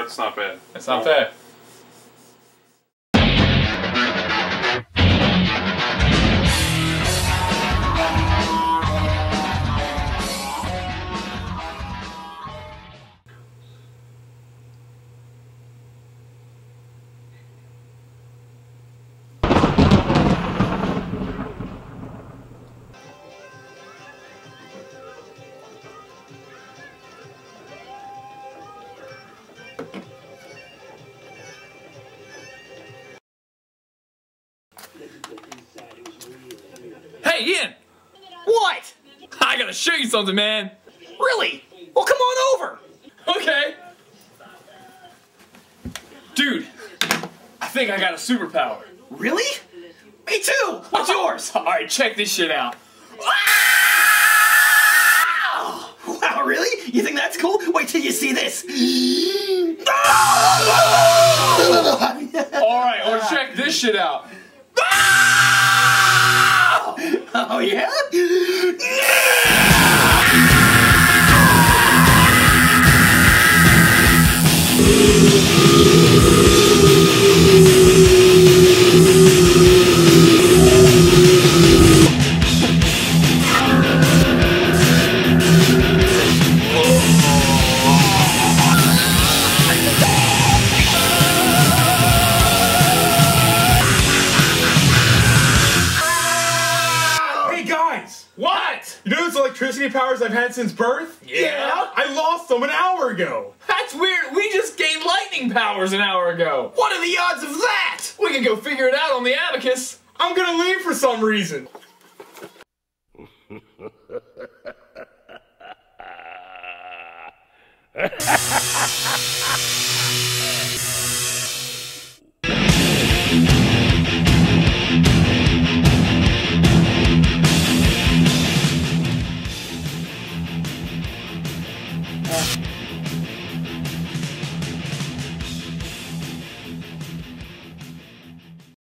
That's not bad. That's not bad. Hey, Ian! What? I gotta show you something, man! Really? Well, come on over. Okay! Dude, I think I got a superpower. Really? Me too. What's yours? Alright, check this shit out. Wow, really? You think that's cool? Wait till you see this. Alright, well check this shit out. Oh, yeah? Hey guys! What? You know those electricity powers I've had since birth? Yeah? I lost them an hour ago. That's weird. We just gained lightning powers an hour ago. What are the odds of that? We can go figure it out on the abacus. I'm gonna leave for some reason.